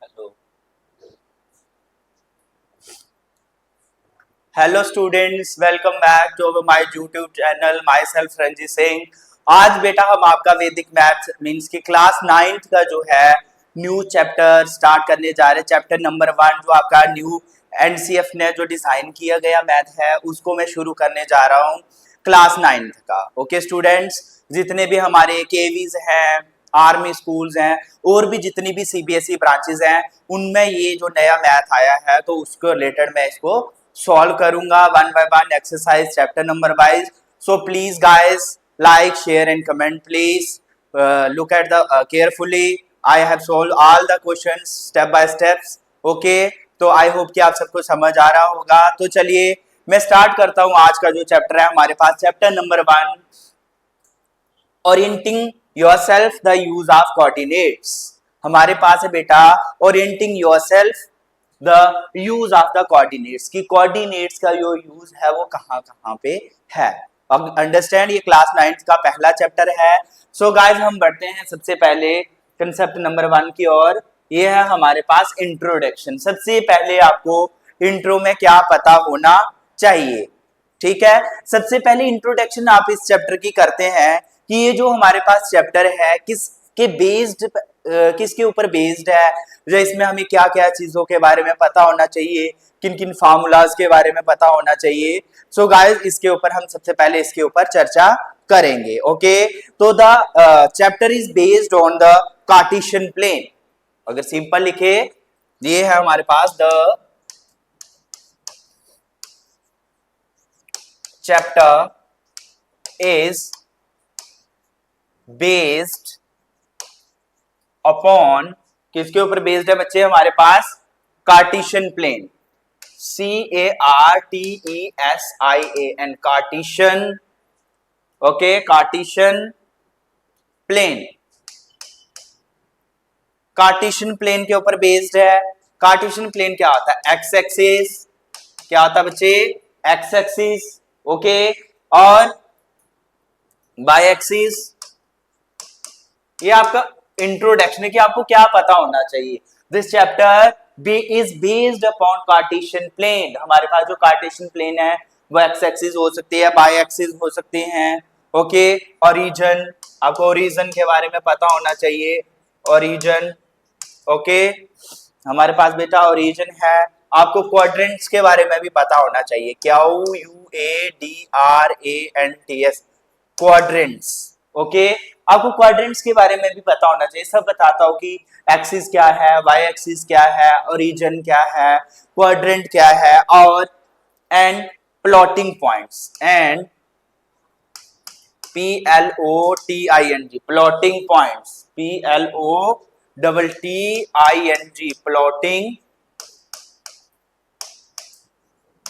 Hello hello students, welcome back to my YouTube channel. Myself Ranjit Singh. आज बेटा हम आपका वैदिक मैथ मींस की क्लास 9th का जो है न्यू चैप्टर स्टार्ट करने जा रहे हैं। चैप्टर नंबर 1 जो आपका न्यू एनसीएफ ने जो डिजाइन किया गया मैथ है उसको मैं शुरू करने जा रहा हूँ क्लास 9th का। ओके स्टूडेंट्स, जितने भी हमारे केवीज हैं, आर्मी स्कूल्स हैं और भी जितनी भी सीबीएसई ब्रांचेस हैं उनमें ये जो नया मैथ आया है तो उसको रिलेटेड मैं इसको सॉल्व करूंगा one by one exercise chapter number wise. So please guys like share and comment please. Look at the carefully. I have solve all the questions step by steps. Okay, तो I hope कि आप सबको समझ आ रहा होगा। तो चलिए मैं स्टार्ट करता हूं। आज का जो चैप्टर है हमारे पास chapter number 1, orienting yourself the use of coordinates. हमारे पास है बेटा orienting yourself the use of the coordinates की कोऑर्डिनेट्स का जो यूज है वो कहाँ कहाँ पे है। अब अंडरस्टैंड, ये क्लास 9th का पहला चैप्टर है। सो गाइस हम बढ़ते हैं सबसे पहले कंसेप्ट नंबर 1 की ओर। ये है हमारे पास इंट्रोडक्शन। सबसे पहले आपको इंट्रो में क्या पता होना चाहिए, ठीक है। सबसे पहले इंट्रोडक्शन आप इस चैप्टर की करते हैं कि ये जो हमारे पास चैप्टर है किसके बेस्ड, किसके ऊपर बेस्ड है, जो इसमें हमें क्या क्या चीजों के बारे में पता होना चाहिए, किन किन फार्मूलाज के बारे में पता होना चाहिए। सो गाइस इसके ऊपर हम सबसे पहले इसके ऊपर चर्चा करेंगे। ओके, तो the chapter is based on the Cartesian plane. अगर सिंपल लिखे, ये है हमारे पास the chapter is based upon, किसके ऊपर बेस्ड है बच्चे हमारे पास? Cartesian plane. CARTESIAN, Cartesian. Okay, Cartesian plane. Cartesian plane के ऊपर बेस्ड है। कार्टेशियन प्लेन क्या होता है? X axis. क्या होता है बच्चे? X axis. ओके, और बाय एक्सिस। ये आपका इंट्रोडक्शन है कि आपको क्या पता होना चाहिए। This chapter be is based upon Cartesian plane. हमारे पास जो कार्टेशियन प्लेन है वो एक्स एक्सिस हो सकती है, बाय एक्सिस हो सकते हैं। ओके, ओरिजिन, आपको ओरिजिन के बारे में पता होना चाहिए। ओरिजिन, ओके, हमारे पास बेटा ओरिजिन है। आपको क्वाड्रेंट्स के बारे में भी पता होना चाहिए। QUADRANTS, quadrants. ओके, आपको क्वाड्रेंट्स के बारे में भी पता होना चाहिए। सब बताता हूँ कि एक्सिस क्या है, वाई एक्सिस क्या है, ओरिजिन क्या है, क्वाड्रेंट क्या है, और and plotting points, and PLOTING, plotting points, PLOTTING, plotting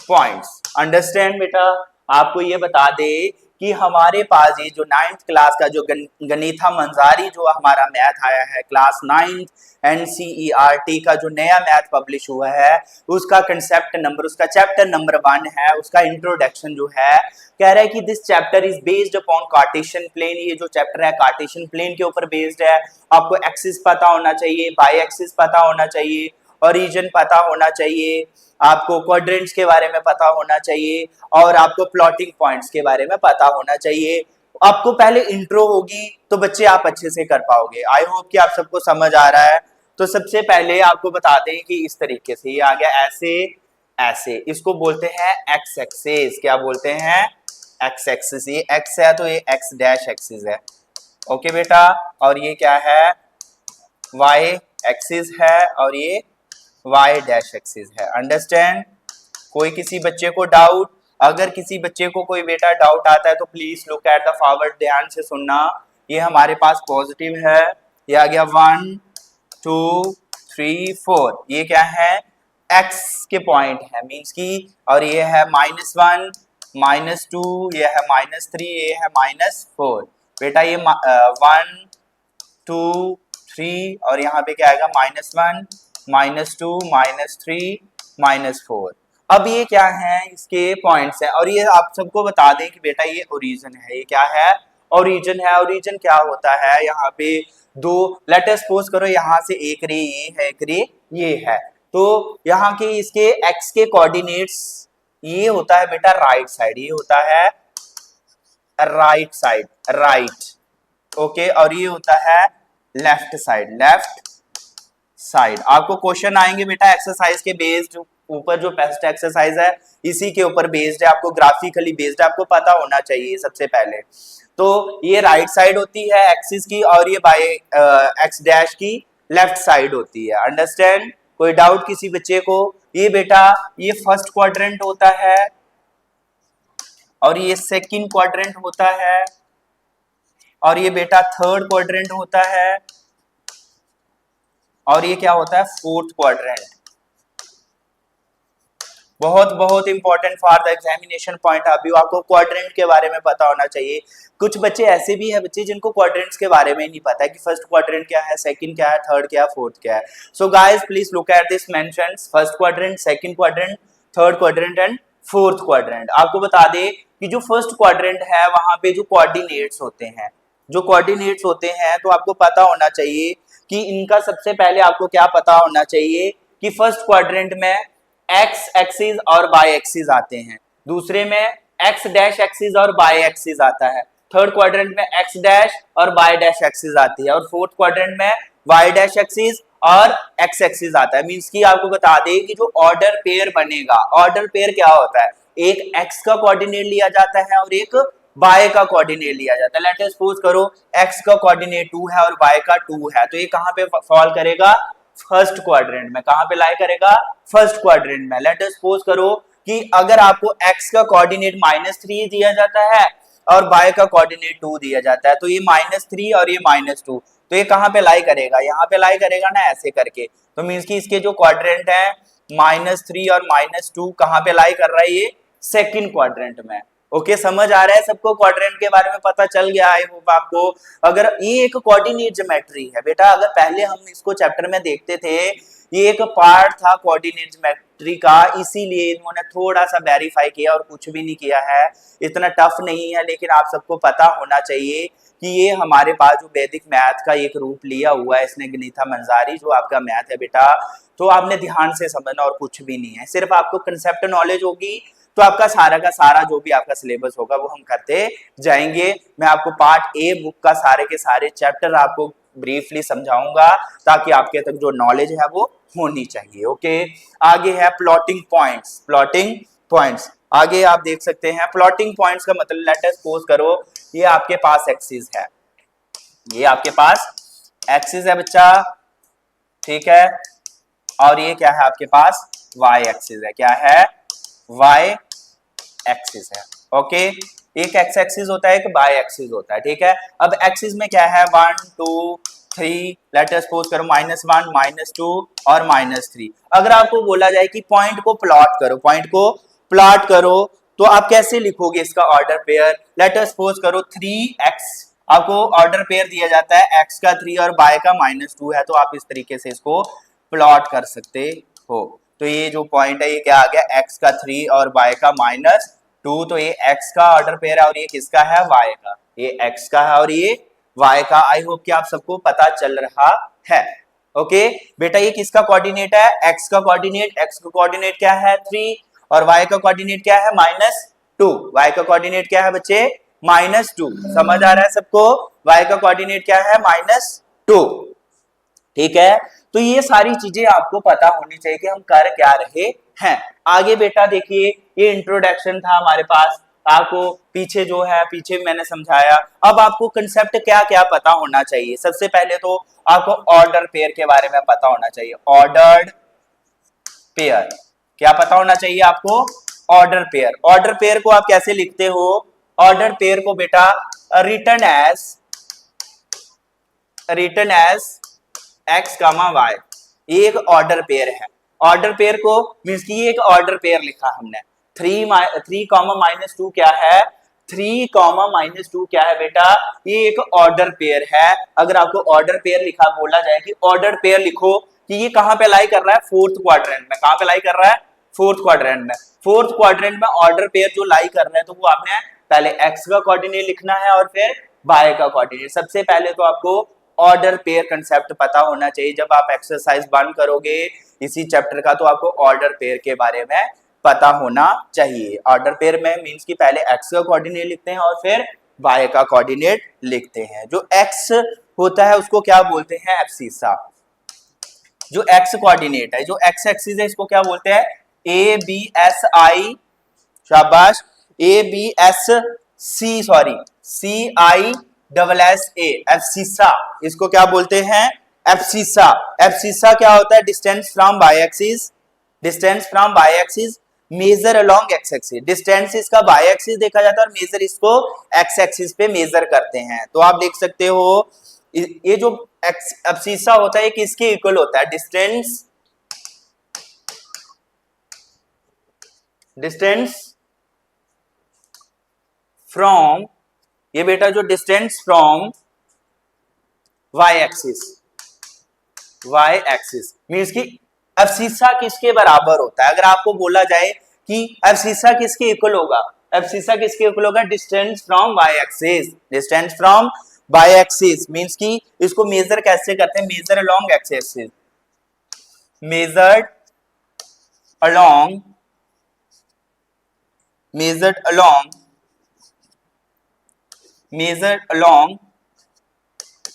points. Understand बेटा। आपको ये बता दे कि हमारे पास ये जो 9th क्लास का जो गणिथा मंजारी जो हमारा मैथ आया है क्लास 9th NCERT का जो नया मैथ पब्लिश हुआ है उसका कंसेप्ट नंबर, उसका चैप्टर नंबर 1 है। उसका इंट्रोडक्शन जो है कह रहा है कि this chapter is based upon Cartesian plane. ये जो चैप्टर है कार्टेशियन प्लेन के ऊपर बेस्ड है। आपको एक्सिस पता होना चाहिए, बाई एक्सिस पता होना चाहिए, ओरिजिन पता होना चाहिए, आपको क्वाड्रेंट्स के बारे में पता होना चाहिए, और आपको प्लॉटिंग पॉइंट्स के बारे में पता होना चाहिए। आपको पहले इंट्रो होगी तो बच्चे आप अच्छे से कर पाओगे। आई होप कि आप सबको समझ आ रहा है। तो सबसे पहले आपको बता दें कि इस तरीके से ये आ गया ऐसे ऐसे, इसको बोलते हैं एक्स एक्सिस। क्या बोलते हैं? X axis. ये एक्स है तो ये एक्स डैश एक्सिस है। ओके बेटा, और ये क्या है? वाई एक्सिस है, और ये वाई डैश एक्सिस है। अंडरस्टैंड? कोई किसी बच्चे को डाउट? अगर किसी बच्चे को कोई बेटा डाउट आता है तो please look at the forward, ध्यान से सुनना। ये हमारे पास पॉजिटिव है, ये आ गया 1 2 3 4। ये क्या है? एक्स के पॉइंट है मीन्स की, और ये है -1 -2, ये है -3, ये है -4। बेटा ये 1 2 3 और यहाँ पे क्या आएगा? -1 -2 -3 -4। अब ये क्या है? इसके पॉइंट्स हैं, और ये आप सबको बता दें कि बेटा ये ओरिजिन है। ये क्या है? ओरिजिन है। ओरिजिन क्या होता है? यहाँ पे दो, लेट अस सपोज करो यहाँ से एक रे ये है, एक रे ये है, तो यहाँ के इसके एक्स के कोऑर्डिनेट्स ये होता है बेटा राइट साइड, ये होता है राइट साइड, राइट, ओके, और ये होता है लेफ्ट साइड, लेफ्ट साइड। आपको क्वेश्चन आएंगे बेटा एक्सरसाइज के बेस्ड, ऊपर जो बेस्ट एक्सरसाइज है इसी के ऊपर बेस्ड है, आपको ग्राफिकली बेस्ड है, आपको पता होना चाहिए सबसे पहले। तो ये राइट साइड होती है एक्सिस की, और ये बाय एक्स डैश की लेफ्ट साइड होती है। अंडरस्टैंड? कोई डाउट किसी बच्चे को? ये बेटा ये फर्स्ट क्वाड्रेंट होता है और ये सेकंड क्वाड्रेंट होता है और ये बेटा थर्ड क्वाड्रेंट होता है और ये क्या होता है फोर्थ क्वाड्रेंट। बहुत बहुत important for the examination point of view, आपको क्वाड्रेंट के बारे में पता होना चाहिए। कुछ बच्चे ऐसे भी है बच्चे जिनको क्वाड्रेंट्स के बारे में नहीं पता है कि फर्स्ट क्वाड्रेंट क्या है, सेकंड क्या है, थर्ड क्या है, फोर्थ क्या है। So guys please look at this mentions, first quadrant, second quadrant, third quadrant and fourth quadrant. आपको बता दे कि जो फर्स्ट क्वाड्रेंट है वहां पे जो कोऑर्डिनेट्स होते हैं, जो कोऑर्डिनेट्स होते हैं, तो आपको पता होना चाहिए कि इनका सबसे पहले आपको क्या पता होना चाहिए कि फर्स्ट क्वाड्रेंट में एक्स एक्सिस और बाय एक्सिस आते हैं, दूसरे में एक्स डैश एक्सिस और बाय एक्सिस आता है, थर्ड क्वाड्रेंट में एक्स डैश और बाय डैश एक्सिस आती है, और फोर्थ क्वाड्रेंट में वाई डैश एक्सिस और एक्स एक्सिस आता है। मींस की आपको बता दें कि जो ऑर्डर पेयर बनेगा, ऑर्डर पेयर क्या होता है, एक एक्स का कोऑर्डिनेट लिया जाता है और एक बाय का कोऑर्डिनेट लिया जाता है। लेट अस सपोज करो एक्स का कोऑर्डिनेट 2 है और बाय का 2 है, तो ये कहां पे फॉल करेगा, फर्स्ट क्वाड्रेंट में। कहां पे लाई करेगा, फर्स्ट क्वाड्रेंट में। लेट अस सपोज करो कि अगर आपको x का कोऑर्डिनेट -3 दिया जाता है और y का कोऑर्डिनेट 2 दिया जाता है, तो ये -3 और ये -2, तो ये कहां पे लाई करेगा, यहाँ पे लाई करेगा ना, ऐसे करके। तो मींस कि इसके जो क्वाड्रेंट है -3 और -2 कहां पे लाई कर रहा है, ये सेकंड क्वाड्रेंट में। ओके समझ आ रहा है सबको, क्वाड्रेंट के बारे में पता चल गया है आपको। अगर ये एक कोऑर्डिनेट ज्योमेट्री है बेटा, अगर पहले हम इसको चैप्टर में देखते थे, ये एक पार्ट था कोऑर्डिनेट ज्योमेट्री का, इसीलिए इन्होंने थोड़ा सा वेरीफाई किया और कुछ भी नहीं किया है, इतना टफ नहीं है। लेकिन आप सबको पता होना चाहिए कि ये हमारे पास जो वैदिक मैथ का एक रूप लिया हुआ है, इसने गणिथा मंजारी जो आपका मैथ है बेटा, तो आपने ध्यान से समझना और कुछ भी नहीं है, सिर्फ आपको कंसेप्ट नॉलेज होगी तो आपका सारा का सारा जो भी आपका सिलेबस होगा वो हम करते जाएंगे। मैं आपको पार्ट ए बुक का सारे के सारे चैप्टर आपको ब्रीफली समझाऊंगा ताकि आपके तक जो नॉलेज है वो होनी चाहिए। ओके आगे है प्लॉटिंग पॉइंट्स, प्लॉटिंग पॉइंट्स आगे आप देख सकते हैं। प्लॉटिंग पॉइंट्स का मतलब लेट अस सपोज करो ये आपके पास एक्सिस है, ये आपके पास एक्सिस है बच्चा, ठीक है, और ये क्या है आपके पास वाई एक्सिस है, क्या है वाई एक्सिस है। ओके एक एक्स एक्सिस होता है, एक बाय एक्सिस होता है, ठीक है। अब एक्सिस में क्या है 1 2 3, लेट अस सपोज करो -1 -2 और -3। अगर आपको बोला जाए कि पॉइंट को प्लॉट करो, पॉइंट को प्लॉट करो, तो आप कैसे लिखोगे इसका order pair. Let us suppose करो 3x, आपको ऑर्डर पेयर दिया जाता है x का 3 और y का -2 है, तो आप इस तरीके से इसको प्लॉट कर सकते हो। तो ये जो पॉइंट है ये क्या आ गया, x का 3 और y का -2, तो ये x का ऑर्डर पेयर है और ये किसका है y का, ये x का है और ये y का। आई होप कि आप सबको पता चल रहा है। ओके बेटा ये किसका कोऑर्डिनेट है, x का कोऑर्डिनेट, x का कोऑर्डिनेट क्या है 3 और y का कोऑर्डिनेट क्या है -2, y का कोऑर्डिनेट क्या है बच्चे -2, समझ आ रहा है सबको, y का कोऑर्डिनेट क्या है -2, ठीक है। तो ये सारी चीजें आपको पता होनी चाहिए कि हम कर क्या रहे हैं। आगे बेटा देखिए ये इंट्रोडक्शन था हमारे पास, आपको पीछे जो है पीछे मैंने समझाया। अब आपको कंसेप्ट क्या क्या पता होना चाहिए। सबसे पहले तो आपको ऑर्डर पेयर के बारे में पता होना चाहिए, ऑर्डर्ड पेयर क्या पता होना चाहिए आपको, ऑर्डर पेयर। ऑर्डर पेयर को आप कैसे लिखते हो, ऑर्डर पेयर को बेटा रिटर्न एज x, y, ये एक ऑर्डर पेयर है। ऑर्डर पेयर को मींस की ये एक ऑर्डर पेयर लिखा हमने। 3, -2 क्या है, 3, -2 क्या है बेटा, ये एक ऑर्डर पेयर है। अगर आपको ऑर्डर पेयर लिखा बोला जाए कि ऑर्डर पेयर लिखो कि ये कहां पे लाई कर रहा है, फोर्थ क्वाड्रेंट में। कहां पे लाई कर रहा है, फोर्थ क्वाड्रेंट में। फोर्थ क्वाड्रेंट में ऑर्डर पेयर जो लाई कर रहे हैं, तो वो आपने पहले x का कोऑर्डिनेट लिखना है और फिर y का कोऑर्डिनेट। सबसे पहले तो आपको ऑर्डर पेयर कंसेप्ट पता होना चाहिए। जब आप एक्सरसाइज बंद करोगे इसी चैप्टर का तो आपको ऑर्डर पेयर के बारे में पता होना चाहिए। ऑर्डर पेयर में मींस कि पहले एक्स का कोऑर्डिनेट लिखते हैं और फिर वाई का कोऑर्डिनेट लिखते हैं। जो एक्स होता है उसको क्या बोलते हैं, एब्सिसा। जो एक्स कोऑर्डिनेट है, जो एक्स एक्सिस है, इसको क्या बोलते हैं, ए बी एस आई, शाबाश, A B S C, sorry, C I double S A, abscissa, इसको क्या बोलते हैं, एब्सिसा। एब्सिसा क्या होता है, distance from by axis, distance from by axis measured along x axis. Distance इसका बाई एक्सिस देखा जाता है और मेजर इसको एक्स एक्सिस पे मेजर करते हैं। तो आप देख सकते हो ये जो एब्सिसा होता है किसके इक्वल होता है, डिस्टेंस, डिस्टेंस फ्रॉम, ये बेटा जो distance from Y axis, y axis means की एब्सिसा किसके बराबर होता है। अगर आपको बोला जाए कि एब्सिसा किसके इक्वल होगा, एब्सिसा किसके इक्वल होगा, distance from Y axis, distance from by axis means की इसको मेजर कैसे करते हैं, measure along x axis, measured along, measured along, measured along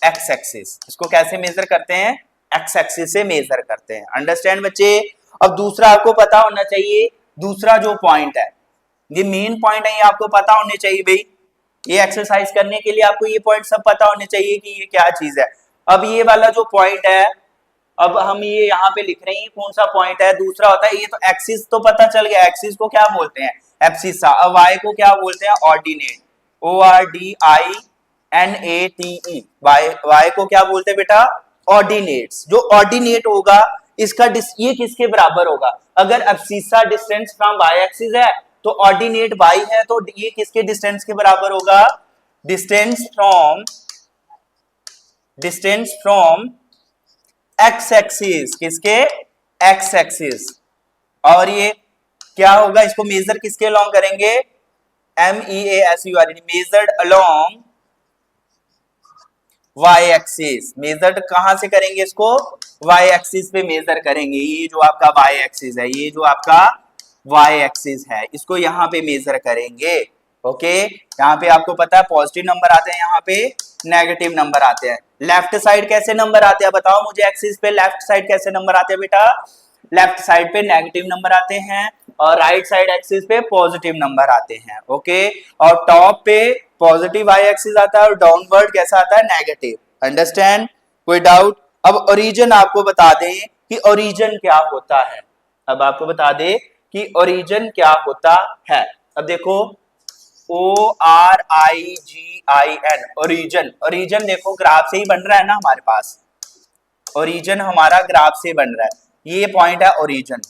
x axis. इसको कैसे मेजर करते हैं, एक्स एक्सिस से मेजर करते हैं। अंडरस्टैंड बच्चे। अब दूसरा आपको पता होना चाहिए, दूसरा जो पॉइंट है, ये मेन पॉइंट है, ये आपको पता होने चाहिए भाई। ये एक्सरसाइज करने के लिए आपको ये पॉइंट सब पता होने चाहिए कि ये क्या चीज है। अब ये वाला जो पॉइंट है, अब हम ये यहाँ पे लिख रहे हैं कौन सा पॉइंट है, दूसरा होता है, ये तो एक्सिस तो पता चल गया, एक्सिस को क्या बोलते हैं, एब्सिसा। अब वाई को क्या बोलते हैं, ordinate, O R D I N A T E, Y को क्या बोलते हैं बेटा, ऑर्डिनेट्स। जो ऑर्डिनेट होगा इसका ये किसके बराबर होगा, अगर abscissa distance from Y axis है तो ऑर्डिनेट वाई है, तो ये किसके डिस्टेंस के बराबर होगा, डिस्टेंस फ्रॉम एक्स एक्सिस, किसके, एक्स एक्सिस। और ये क्या होगा, इसको मेजर किसके अलोंग करेंगे, M E A S U R, measured along Y axis. Measured कहां से करेंगे इसको, वाई एक्सिस पे मेजर करेंगे। ये जो आपका वाई एक्सिस है, ये जो आपका वाई एक्सिस है, इसको यहाँ पे मेजर करेंगे। ओके, यहाँ पे आपको पता है पॉजिटिव नंबर आते हैं, यहाँ पे नेगेटिव नंबर आते हैं। लेफ्ट साइड कैसे नंबर आते हैं बताओ मुझे, एक्सिस पे लेफ्ट साइड कैसे नंबर आते हैं बेटा, लेफ्ट साइड पे नेगेटिव नंबर आते हैं और राइट साइड एक्सिस पे पॉजिटिव नंबर आते हैं। ओके, और टॉप पे पॉजिटिव वाई एक्सिस आता है और डाउनवर्ड कैसा आता है, नेगेटिव। अंडरस्टैंड, कोई डाउट। अब ओरिजिन आपको बता दें कि ओरिजिन क्या होता है, अब आपको बता दें कि ओरिजिन क्या होता है। अब देखो O R I G I N, origin, origin देखो ग्राफ से ही बन रहा है ना हमारे पास, ओरिजिन हमारा ग्राफ से बन रहा है, ये पॉइंट है ओरिजिन,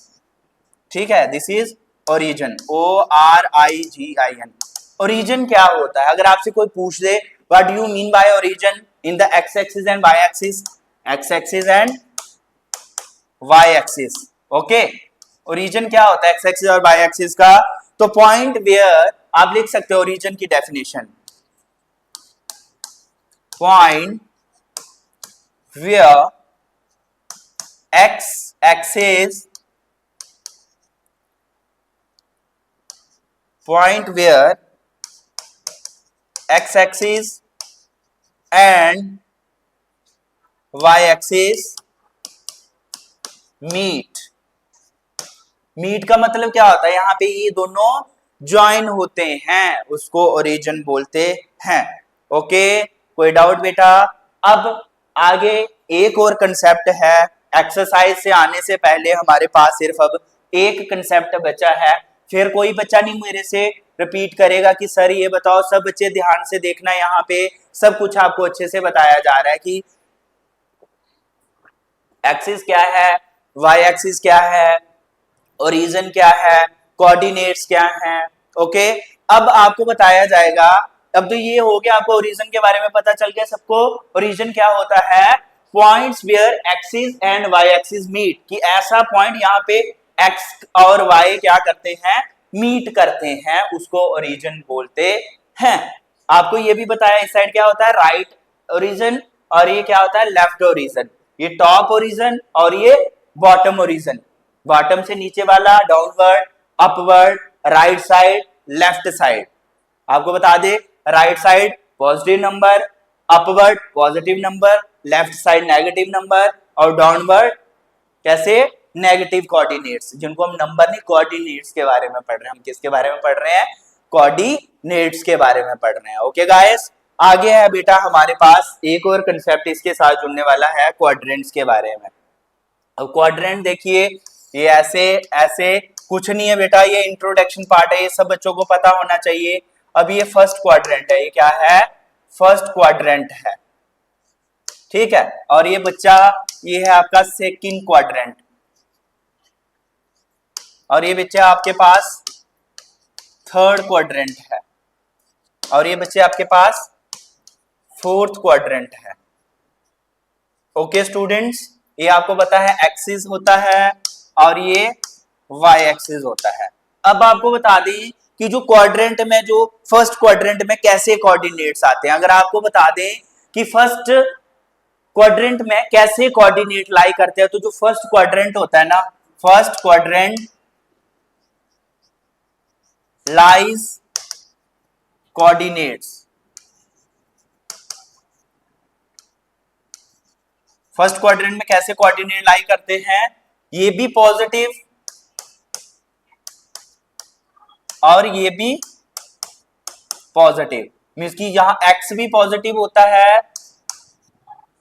ठीक है, this is origin, O R I G I N. Origin क्या होता है, अगर आपसे कोई पूछ दे what do you mean by origin in the x axis and Y axis, x axis and Y axis, okay, origin क्या होता है एक्स एक्सिस और वाई एक्सिस का, तो पॉइंट वेयर, आप लिख सकते हो ओरिजिन की definition, point where X axis, point where x axis and y axis meet, meet का मतलब क्या होता है, यहाँ पे ये दोनों ज्वाइन होते हैं, उसको ओरिजिन बोलते हैं। ओके, कोई डाउट बेटा। अब आगे एक और कंसेप्ट है, एक्सरसाइज से आने से पहले हमारे पास सिर्फ अब एक कंसेप्ट बचा है, फिर कोई बच्चा नहीं मेरे से रिपीट करेगा कि सर ये बताओ, सब बच्चे ध्यान से देखना, यहाँ पे सब कुछ आपको अच्छे से बताया जा रहा है कि एक्सिस क्या है, वाई एक्सिस क्या है, ओरिजिन क्या है, कोऑर्डिनेट्स क्या हैं। ओके, अब आपको बताया जाएगा, अब तो ये हो गया, आपको ओरिजिन के बारे में पता चल गया सबको। ओरिजिन क्या होता है, points where axis and Y axis meet, कि ऐसा पॉइंट यहाँ पे एक्स और वाई क्या करते हैं, मीट करते हैं, उसको ओरिजिन बोलते हैं। आपको ये भी बताया इस साइड क्या होता है, राइट ओरिजिन और ये क्या होता है लेफ्ट ओरिजिन, ये टॉप ओरिजिन और ये बॉटम ओरिजिन, बॉटम से नीचे वाला downward, upward, right side, left side. आपको बता दे right side positive number, upward positive number, left side negative number और डाउनवर्ड कैसे नेगेटिव कोऑर्डिनेट्स, जिनको हम नंबर नहीं कोऑर्डिनेट्स के बारे में पढ़ रहे हैं। हम किसके बारे में पढ़ रहे हैं कोऑर्डिनेट्स के बारे में पढ़ रहे हैं। ओके गाइस, आगे है बेटा हमारे पास एक और कंसेप्ट इसके साथ जुड़ने वाला है क्वाड्रेंट्स के बारे में। अब क्वाड्रेंट देखिए ये ऐसे ऐसे कुछ नहीं है बेटा, ये इंट्रोडक्शन पार्ट है, ये सब बच्चों को पता होना चाहिए। अब ये फर्स्ट क्वाड्रेंट है, ये क्या है फर्स्ट क्वाड्रेंट है, ठीक है। और ये बच्चा ये है आपका सेकंड क्वाड्रेंट, और ये बच्चा आपके पास थर्ड क्वाड्रेंट है, और ये बच्चे आपके पास फोर्थ क्वाड्रेंट है। ओके स्टूडेंट्स, ये आपको पता है एक्सिस होता है और ये वाई एक्सिस होता है। अब आपको बता दें कि जो क्वाड्रेंट में जो फर्स्ट क्वाड्रेंट में कैसे कोऑर्डिनेट्स आते हैं। अगर आपको बता दें कि फर्स्ट क्वाड्रेंट में कैसे कोऑर्डिनेट लाई करते हैं, तो जो फर्स्ट क्वाड्रेंट होता है ना, first quadrant lies coordinates, first quadrant में कैसे कोऑर्डिनेट लाई करते हैं, ये भी पॉजिटिव और ये भी पॉजिटिव, मींस कि यहां एक्स भी पॉजिटिव होता है,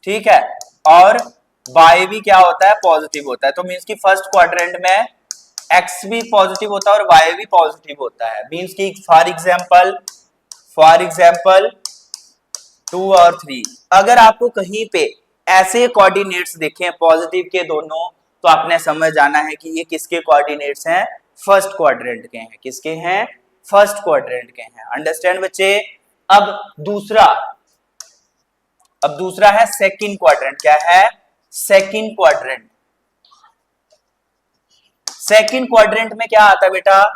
ठीक है, और y भी क्या होता है पॉजिटिव होता है। तो मींस कि फर्स्ट क्वाड्रेंट में x भी पॉजिटिव होता है और y भी पॉजिटिव होता है। मींस कि फॉर एग्जांपल 2 और 3, अगर आपको कहीं पे ऐसे कोऑर्डिनेट्स देखें पॉजिटिव के दोनों, तो आपने समझ जाना है कि ये किसके कोऑर्डिनेट्स हैं, फर्स्ट क्वाड्रेंट के हैं। किसके हैं, फर्स्ट क्वाड्रेंट के हैं। अंडरस्टैंड बच्चे। अब दूसरा है सेकंड क्वाड्रेंट। क्या है, सेकंड क्वाड्रेंट। सेकंड क्वाड्रेंट में क्या आता है बेटा,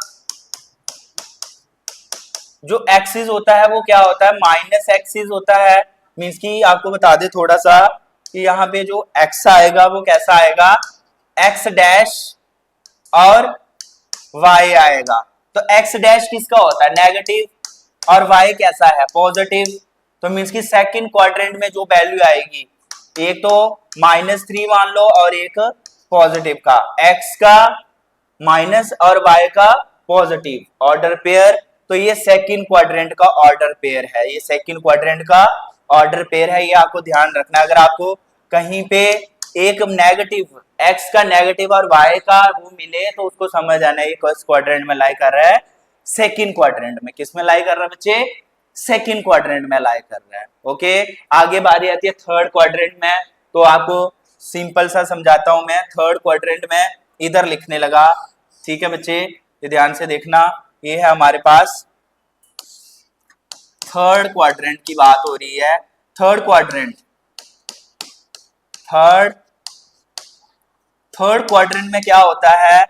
जो एक्सिस होता है वो क्या होता है, माइनस एक्सिस होता है। मींस कि आपको बता दे थोड़ा सा कि यहाँ पे जो एक्स आएगा वो कैसा आएगा, एक्स डैश और वाई आएगा। तो एक्स डैश किसका होता है, नेगेटिव, और वाई कैसा है, पॉजिटिव। तो मींस कि सेकंड क्वाड्रेंट में जो वैल्यू आएगी, एक तो -3 मान लो और एक पॉजिटिव का, एक्स का माइनस और वाई का पॉजिटिव, ऑर्डर पेयर। तो ये सेकंड क्वाड्रेंट का ऑर्डर पेयर है, ये सेकंड क्वाड्रेंट का ऑर्डर पेयर है। ये आपको ध्यान रखना। अगर आपको कहीं पे एक नेगेटिव, एक्स का नेगेटिव और वाई का वो मिले, तो उसको समझ आना है ये फर्स्ट क्वाड्रेंट में लाई कर रहा है, सेकंड क्वाड्रेंट में। किस में लाई कर रहा है बच्चे, सेकंड क्वाड्रेंट में लाई कर रहा है। ओके, आगे बारी आती है थर्ड क्वाड्रेंट में। तो आपको सिंपल सा समझाता हूं मैं। थर्ड क्वाड्रेंट में इधर लिखने लगा, ठीक है बच्चे, ये ध्यान से देखना। ये है हमारे पास थर्ड क्वाड्रेंट की बात हो रही है। थर्ड क्वाड्रेंट, थर्ड क्वाड्रेंट में क्या होता है,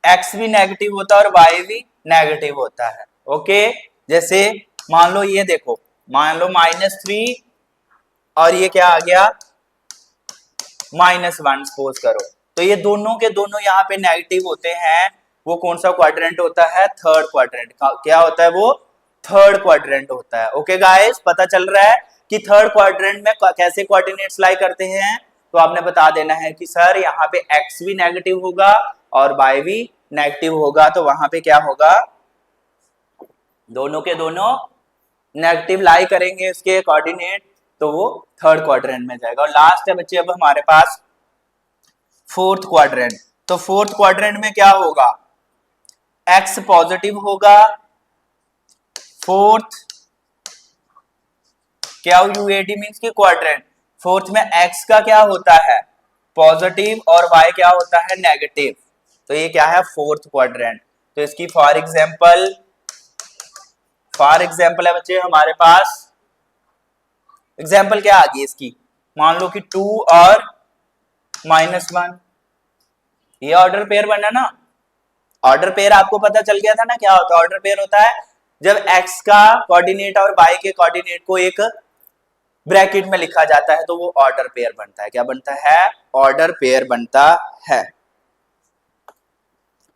एक्स भी नेगेटिव होता है और वाई भी नेगेटिव होता है। ओके, जैसे मान लो ये देखो, मान लो -3 और ये क्या आ गया -1 सपोज करो। तो ये दोनों के दोनों यहाँ पे नेगेटिव होते हैं। वो कौन सा क्वाड्रेंट होता है, थर्ड क्वाड्रेंट। क्या होता है वो, थर्ड क्वाड्रेंट होता है। ओके गाइस, पता चल रहा है कि थर्ड क्वाड्रेंट में कैसे कोऑर्डिनेट्स लाई करते हैं। तो आपने बता देना है कि सर यहाँ पे एक्स भी नेगेटिव होगा और वाई भी नेगेटिव होगा, तो वहां पे क्या होगा, दोनों के दोनों नेगेटिव लाई करेंगे उसके कोऑर्डिनेट, तो वो थर्ड क्वाड्रेंट में जाएगा। और लास्ट है बच्चे अब हमारे पास फोर्थ क्वाड्रेंट। तो फोर्थ क्वाड्रेंट में क्या होगा, एक्स पॉजिटिव होगा, फोर्थ क्या यूएडी मींस की क्वाड्रेंट, फोर्थ में एक्स का क्या होता है पॉजिटिव और वाई क्या होता है नेगेटिव। तो ये क्या है फोर्थ क्वाड्रेंट। तो इसकी फॉर एग्जाम्पल है बच्चे हमारे पास, एग्जाम्पल क्या आ गई इसकी, मान लो कि 2 और -1, ये ऑर्डर पेयर बना ना। ऑर्डर पेयर आपको पता चल गया था ना क्या होता है, ऑर्डर पेयर होता है जब x का कोऑर्डिनेट और y के कोऑर्डिनेट को एक ब्रैकेट में लिखा जाता है तो वो ऑर्डर पेयर बनता है। क्या बनता है? ऑर्डर पेयर बनता है।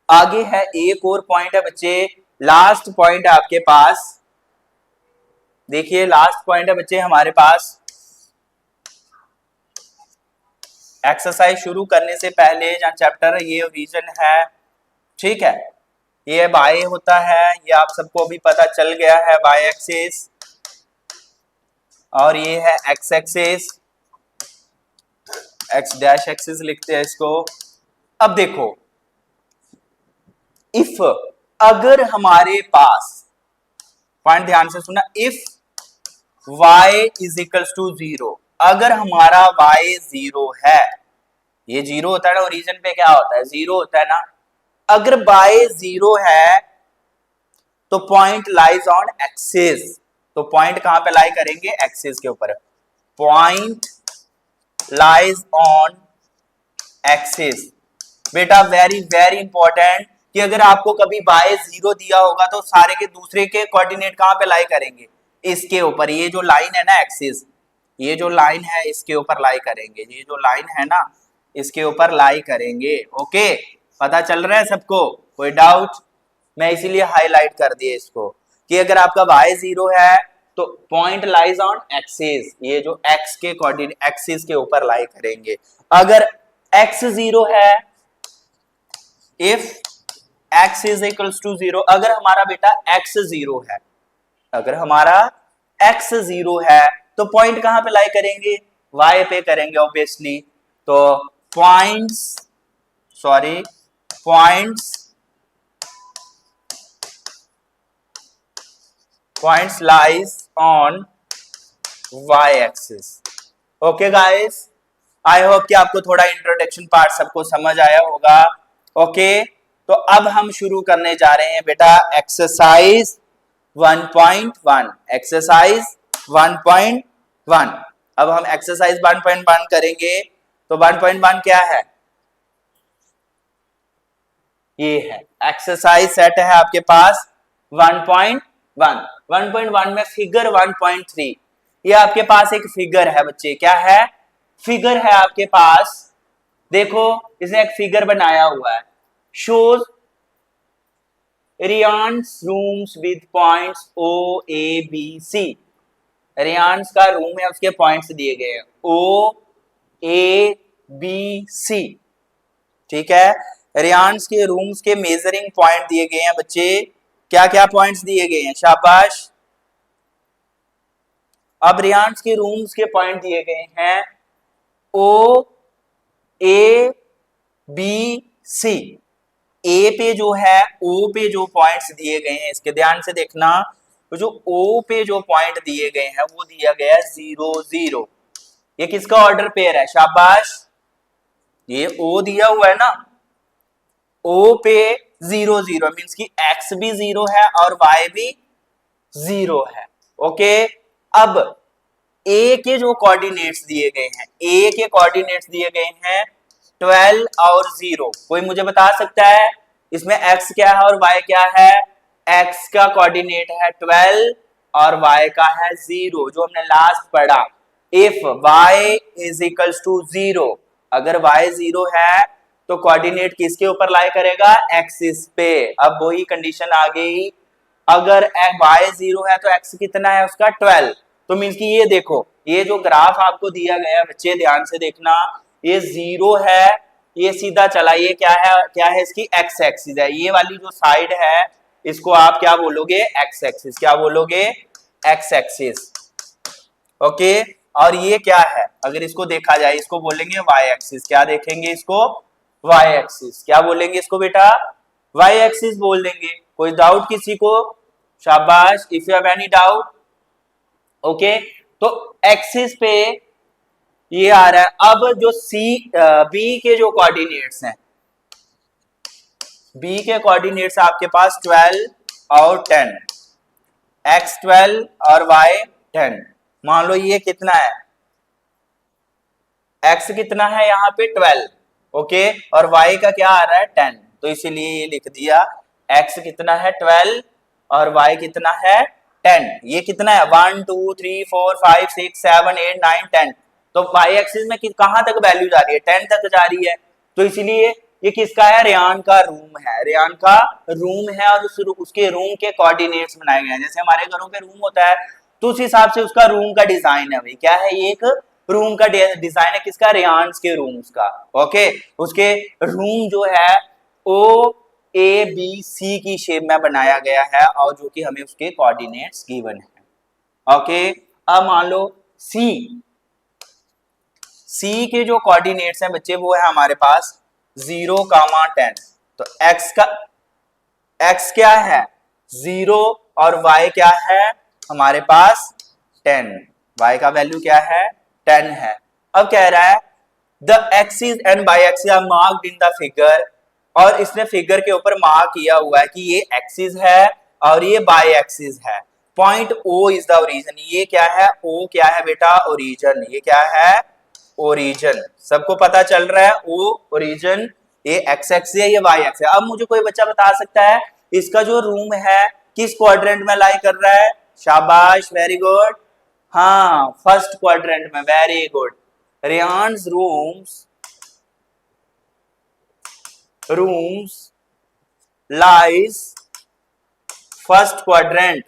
आगे है एक और पॉइंट है बच्चे, लास्ट पॉइंट है आपके पास। देखिए लास्ट पॉइंट है बच्चे हमारे पास। एक्सरसाइज शुरू करने से पहले जहाँ चैप्टर ये रीजन है, ठीक है, ये बाय होता है, ये आप सबको अभी पता चल गया है, बाय एक्सिस, और ये है x axis, x dash axis लिखते हैं इसको। अब देखो, इफ अगर हमारे पास, पॉइंट ध्यान से सुना, if y is equals to 0, अगर हमारा y 0 है, ये 0 होता है ना, ओरिजिन पे क्या होता है? 0 होता है ना। अगर y 0 है तो पॉइंट लाइज ऑन एक्सिस, तो पॉइंट कहां पे लाई करेंगे? एक्सिस के ऊपर। Point lies on axis. बेटा वेरी वेरी इंपॉर्टेंट कि अगर आपको कभी y 0 दिया होगा तो सारे के दूसरे के कोऑर्डिनेट कहां पे लाई करेंगे? इसके ऊपर। ये जो लाइन है ना एक्सिस, ये जो लाइन है इसके ऊपर लाई करेंगे, ये जो लाइन है ना इसके ऊपर लाई करेंगे। ओके, पता चल रहा है सबको? कोई डाउट? मैं इसीलिए हाईलाइट कर दिया इसको कि अगर आपका y 0 है तो पॉइंट लाइज ऑन एक्सिस, ये जो x के कोऑर्डिनेट एक्सिस के ऊपर लाई करेंगे। अगर x 0 है, if x is equals to 0, अगर हमारा बेटा x 0 है, अगर हमारा x 0 है तो पॉइंट कहां पे लाई करेंगे? y पे करेंगे ऑब्वियसली। तो points lies on y axis. Okay guys, I hope कि आपको थोड़ा इंट्रोडक्शन पार्ट सबको समझ आया होगा। ओके, तो अब हम शुरू करने जा रहे हैं बेटा एक्सरसाइज 1.1। एक्सरसाइज 1.1। अब हम एक्सरसाइज 1.1 करेंगे। तो 1.1 क्या है? ये है एक्सरसाइज सेट है आपके पास 1.1। 1.1 में फिगर 1.3, ये आपके पास एक फिगर है बच्चे। क्या है? फिगर है आपके पास। देखो इसने एक फिगर बनाया हुआ है, shows Reiaan's rooms with points O A B C। Reiaan's का रूम है, उसके पॉइंट्स दिए गए हैं O A B C, ठीक है। रियांस के रूम्स के मेजरिंग पॉइंट दिए गए हैं बच्चे। क्या क्या पॉइंट्स दिए गए हैं? शाबाश। अब रियांस के रूम्स के पॉइंट दिए गए हैं O A B C। ए पे जो है, ओ पे जो पॉइंट्स दिए गए हैं, इसके ध्यान से देखना, तो जो ओ पे जो पॉइंट दिए गए हैं वो दिया गया है 0 0। ये किसका ऑर्डर पेयर है? शाबाश, ये ओ दिया हुआ है ना, ओ पे 0 0 मींस कि एक्स भी 0 है और वाई भी 0 है। ओके, अब ए के जो कोऑर्डिनेट्स दिए गए हैं, ए के कोऑर्डिनेट्स दिए गए हैं 12 और 0। कोई मुझे बता सकता है इसमें x क्या है और y क्या है? x का कोऑर्डिनेट है 12 और y का है 0, जो हमने लास्ट पढ़ा। If y is equals to 0, अगर y 0 है तो कोऑर्डिनेट किसके ऊपर लाई करेगा? एक्सिस पे। अब वही कंडीशन आ गई, अगर y 0 है तो x कितना है उसका? 12। तो मीन्स कि ये देखो, ये जो ग्राफ आपको दिया गया बच्चे ध्यान से देखना, ये 0 है, ये सीधा चला, ये क्या है? क्या है इसकी? एक्स एक्सिस है। ये वाली जो साइड है इसको आप क्या बोलोगे? X axis. क्या बोलोगे? X axis. ओके, और ये क्या है? अगर इसको देखा जाए इसको बोलेंगे वाई एक्सिस। क्या देखेंगे इसको? Y axis. क्या बोलेंगे इसको बेटा? वाई एक्सिस बोल देंगे। कोई डाउट किसी को? शाबाश, if you have any doubt. Okay, तो एक्सिस पे ये आ रहा है। अब जो बी के जो कोऑर्डिनेट्स हैं, बी के कोऑर्डिनेट्स आपके पास 12 और 10, x 12 और y 10। मान लो ये कितना है? x कितना है यहाँ पे? 12। ओके, और y का क्या आ रहा है? 10। तो इसीलिए ये लिख दिया x कितना है? 12 और y कितना है? 10। ये कितना है 1 2 3 4 5 6 7 8 9 10। तो वाई एक्सिस में कहां तक वैल्यू जा रही है 10 तक जा रही है। तो इसलिए ये किसका है रेयान का रूम है, रेयान का रूम है और उसके रूम के कोऑर्डिनेट्स बनाए गए हैं। जैसे हमारे घरों पे रूम होता है तो उस हिसाब से उसका रूम का डिजाइन है भाई, क्या है ये एक रूम का डिजाइन है किसका रेयान्स के रूम्स का। ओके उसके रूम जो है ओ ए बी सी की शेप में बनाया गया है और जो कि हमें उसके कोऑर्डिनेट्स गिवन है। ओके अब मान लो सी के जो कोऑर्डिनेट्स हैं बच्चे वो है हमारे पास 0, 10। तो x क्या है 0 और y क्या है हमारे पास 10। y का वैल्यू क्या है 10 है। अब कह रहा है the axis and Y axis are marked in the figure, और इसने फिगर के ऊपर मार्क किया हुआ है कि ये एक्सिस है और ये बाई एक्सिस है। Point O is the origin, ये क्या है O क्या है बेटा ओरिजिन, ये क्या है ओरिजिन। सबको पता चल रहा है O ओरिजिन, ये एक्स एक्सिस है ये वाई एक्सिस है। अब मुझे कोई बच्चा बता सकता है इसका जो रूम है किस क्वाड्रेंट में लाई कर रहा है। शाबाश वेरी गुड, हाँ फर्स्ट क्वाड्रेंट में, very good. Reiaan's rooms lies first quadrant.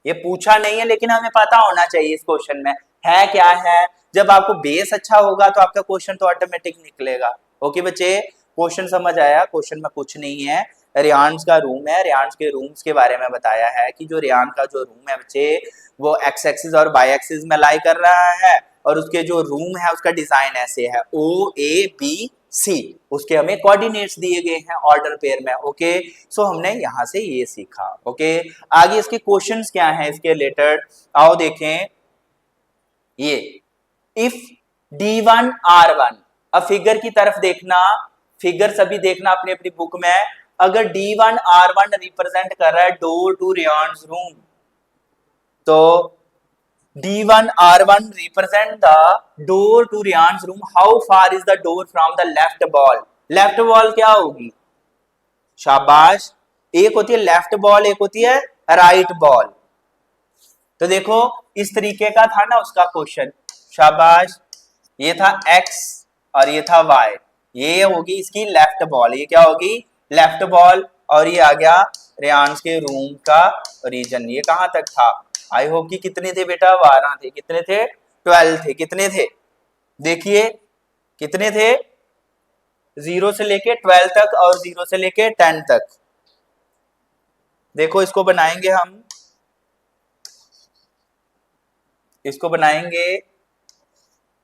ये पूछा नहीं है लेकिन हमें पता होना चाहिए इस क्वेश्चन में है क्या है। जब आपको बेस अच्छा होगा तो आपका क्वेश्चन तो ऑटोमेटिक निकलेगा। ओके बच्चे क्वेश्चन समझ आया, क्वेश्चन में कुछ नहीं है, रेयान्स का रूम है, रेयान्स के रूम्स के बारे में बताया है कि जो रेयान का जो रूम है बच्चे वो एक्स एक्सिस और वाई एक्सिस में लाई कर रहा है और उसके जो रूम है उसका डिजाइन ऐसे है ओ ए बी सी, उसके हमें कोऑर्डिनेट्स दिए गए हैं ऑर्डर पेयर में। ओके सो हमने यहां से ये सीखा। ओके आगे इसके क्वेश्चंस क्या हैं इसके रिलेटेड आओ देखें। ये इफ D1 R1, अब फिगर की तरफ देखना, फिगर सभी देखना अपनी अपनी बुक में। अगर D1 R1 रिप्रेजेंट कर रहा है डोर टू रेयान्स रूम, तो D1 R1 represent the door to Ryan's room. How far is the door from the left wall? Left wall क्या होगी शाबाश, एक होती है लेफ्ट बॉल एक होती है राइट बॉल। तो देखो इस तरीके का था ना उसका क्वेश्चन, शाबाश ये था x और ये था y, ये होगी इसकी लेफ्ट बॉल, ये क्या होगी लेफ्ट बॉल और ये आ गया रेयान्स के रूम का रीजन। ये कहां तक था आई होप कि कितने थे बेटा 12 थे, कितने थे 12 थे, कितने थे देखिए कितने थे 0 से लेके 12 तक और 0 से लेके 10 तक। देखो इसको बनाएंगे हम, इसको बनाएंगे,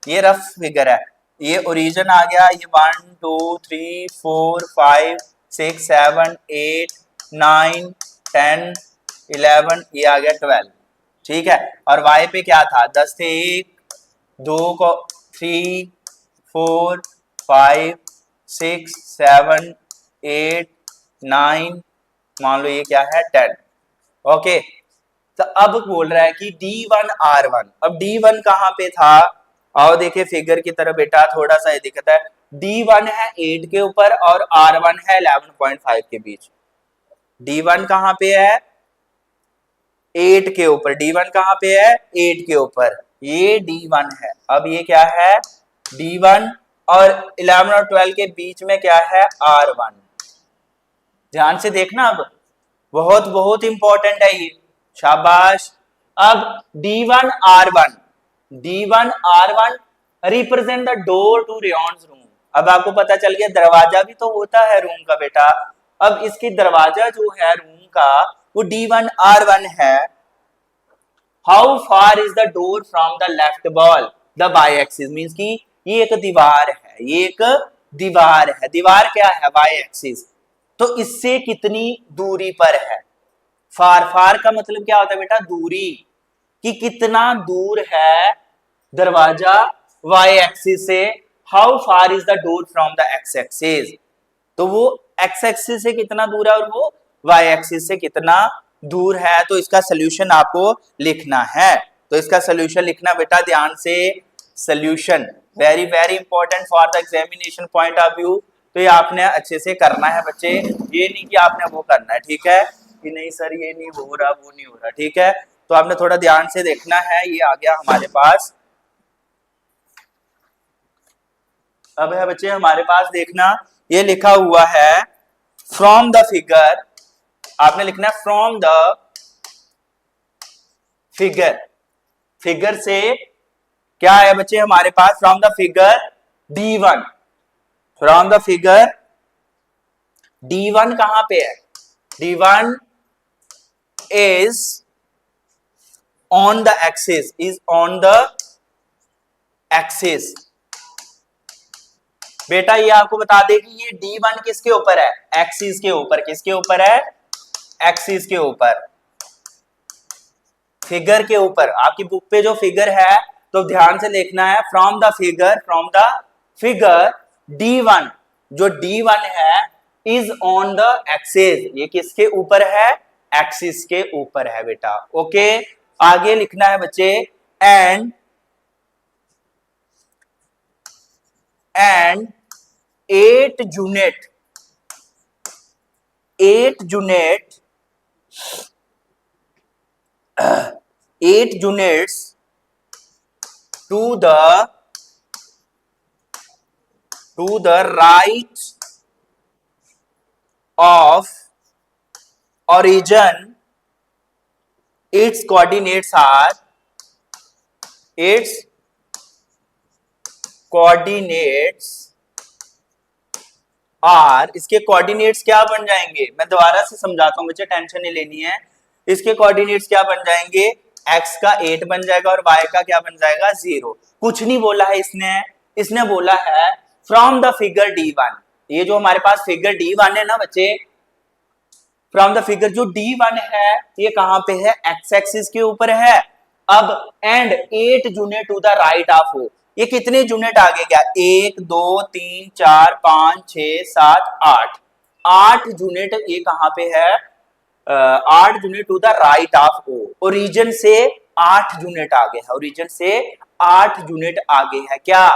ये रफ फिगर है, ये ओरिजिन आ गया, ये 1 2 3 4 5 6 7 8 9 10 11, ये आ गया 12, ठीक है। और y पे क्या था 10 थे, 1 2 को 3 4 5 6 7 8 9, मान लो ये क्या है 10। ओके तो अब बोल रहा है कि D1 R1, अब D1 कहां पे था आओ देखिए फिगर की तरफ बेटा, थोड़ा सा ये दिखता है D1 है 8 के ऊपर और R1 है 11.5 के बीच। D1 कहां पे है 8 के ऊपर, D1 कहां पे है 8 के ऊपर, ये D1 है। अब ये क्या है D1 और 11 और 12 के बीच में क्या है R1। ध्यान से देखना, अब बहुत बहुत इंपॉर्टेंट है ये, शाबाश। अब D1 R1, D1 R1 represent the door to Reiaan's room. अब आपको पता चल गया दरवाजा भी तो होता है रूम का बेटा। अब इसकी दरवाजा जो है रूम का वो D1 R1 है। How far is the door from the left wall, the by axis means कि ये एक दीवार है, ये एक दीवार है, दीवार क्या है बाई एक्सिस, तो इससे कितनी दूरी पर है। फार, फार का मतलब क्या होता है बेटा दूरी, कि कितना दूर है दरवाजा वाई एक्सिस से। How far is the door from the x axis, तो वो एक्स एक्सिस से कितना दूर है और वो वाई एक्सिस से कितना दूर है। तो इसका सोल्यूशन आपको लिखना है, तो इसका सोल्यूशन लिखना बेटा ध्यान से, solution very very important for the examination point of view. तो ये आपने अच्छे से करना है बच्चे, ये नहीं कि आपने वो करना है, ठीक है। कि नहीं सर ये नहीं हो रहा, वो नहीं हो रहा, ठीक है। तो आपने थोड़ा ध्यान से देखना है। ये आ गया हमारे पास। अब है बच्चे हमारे पास, देखना ये लिखा हुआ है फ्रॉम द फिगर। आपने लिखना है फ्रॉम द फिगर। फिगर से क्या है बच्चे हमारे पास, from the figure D1। From the figure D1 कहां पे है? D1 is on the axis, is on the axis। बेटा ये आपको बता दे कि ये D1 किसके ऊपर है? एक्सिस के ऊपर। किसके ऊपर है? एक्सिस के ऊपर, फिगर के ऊपर। आपकी बुक पे जो फिगर है तो ध्यान से देखना है, from the figure, from the figure D1, जो D1 है इज ऑन द एक्सिस। ये किसके ऊपर है? एक्सिस के ऊपर है बेटा। ओके, आगे लिखना है बच्चे and 8 unit, 8 unit 8 units to the right of origin, its coordinates are, its coordinates are, इसके कोऑर्डिनेट्स क्या बन जाएंगे? मैं दोबारा से समझाता हूं बच्चे, टेंशन नहीं लेनी है। इसके कोऑर्डिनेट्स क्या बन जाएंगे? x का 8 बन जाएगा और y का क्या बन जाएगा? 0। कुछ नहीं बोला है इसने बोला है फ्रॉम द फिगर D1। ये जो हमारे पास फिगर D1 है ना बच्चे, फ्रॉम द फिगर जो D1 है ये कहां पे है? x एक्सिस के ऊपर है। अब and 8 unit to the right of हो, ये कितने यूनिट आगे गया? 1 2 3 4 5 6 7 8, 8 यूनिट ये कहां पे है? 8 unit to the right of O. Origin से 8 यूनिट आगे है, ओरिजिन से 8 यूनिट आगे है। क्या?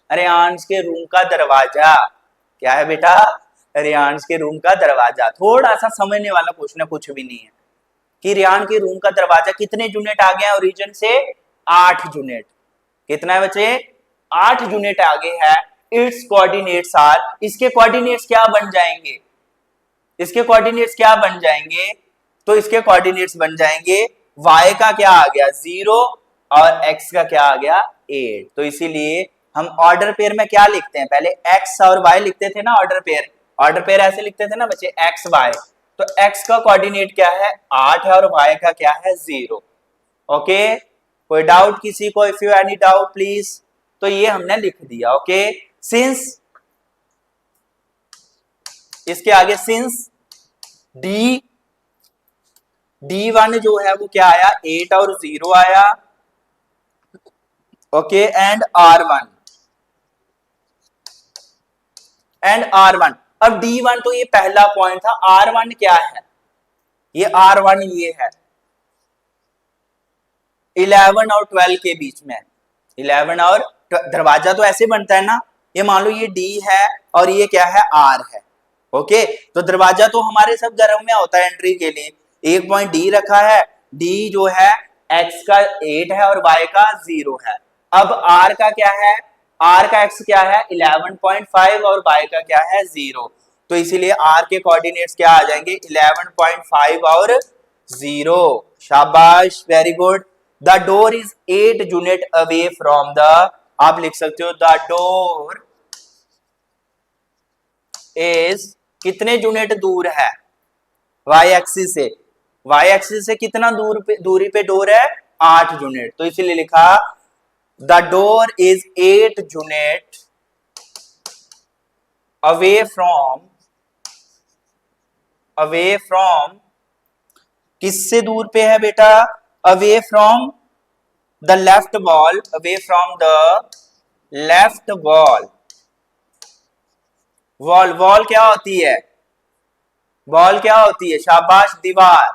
रेयांश के रूम का दरवाजा। क्या है बेटा? रेयांश के रूम का दरवाजा। थोड़ा सा समझने वाला क्वेश्चन है, कुछ भी नहीं है। कि रेयान के रूम का दरवाजा कितने यूनिट आगे है? ओरिजिन से 8 यूनिट। कितना है बच्चे? 8 यूनिट आगे है। इट्स कोऑर्डिनेट्स आर, इसके कोऑर्डिनेट्स क्या बन जाएंगे? इसके कोऑर्डिनेट्स क्या बन जाएंगे? तो इसके कोऑर्डिनेट्स बन जाएंगे y का क्या आ गया? 0 और x का क्या आ गया? 8। तो इसीलिए हम ऑर्डर पेयर में क्या लिखते हैं? पहले x और y लिखते थे ना ऑर्डर पेयर। ऑर्डर पेयर ऐसे लिखते थे ना बच्चे, x y। तो x का कोऑर्डिनेट क्या है? 8 है और y का क्या है? 0। ओके, कोई डाउट किसी को? If you any doubt please. तो ये हमने लिख दिया। ओके, सिंस, इसके आगे सिंस D1 जो है वो क्या आया? 8 और 0 आया। Okay, and R1, and R1। अब D1 तो ये पहला पॉइंट था, R1 क्या है? ये R1 ये है 11 और 12 के बीच में। 11 और दरवाजा तो ऐसे बनता है ना, ये मान लो ये D है और ये क्या है? R है। ओके, तो दरवाजा तो हमारे सब घरों में होता है एंट्री के लिए। एक पॉइंट D रखा है, D जो है x का 8 है और y का 0 है। अब R का क्या है? R का x क्या है? 11.5 और y का क्या है? 0। तो इसीलिए R के कोऑर्डिनेट्स क्या आ जाएंगे? 11.5 और 0। शाबाश, very good. The door is 8 unit away from the, आप लिख सकते हो द डोर इज कितने यूनिट दूर है? y एक्सिस से। y एक्सिस से कितना दूरी पे डोर है? 8 यूनिट। तो इसीलिए लिखा the door is 8 unit away from, किससे दूर पे है बेटा? Away from the left wall, away from the left wall. Wall क्या होती है? वॉल क्या होती है? शाबाश, दीवार।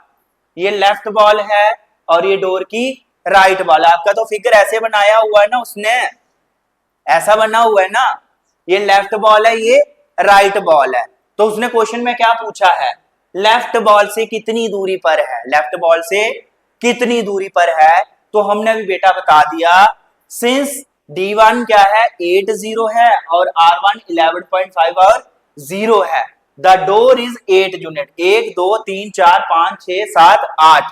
ये लेफ्ट वॉल है और ये डोर की राइट वॉल। आपका तो फिगर ऐसे बनाया हुआ है ना उसने, ऐसा बना हुआ है ना। ये लेफ्ट वॉल है, ये राइट वॉल है। तो उसने क्वेश्चन में क्या पूछा है? लेफ्ट बॉल से कितनी दूरी पर है, लेफ्ट बॉल से कितनी दूरी पर है, तो हमने भी बेटा बता दिया, सिंस D1 क्या है 8 0 है और R1 11.5 और 0 है, the door is 8 unit, 1 2 3 4 5 6 7 8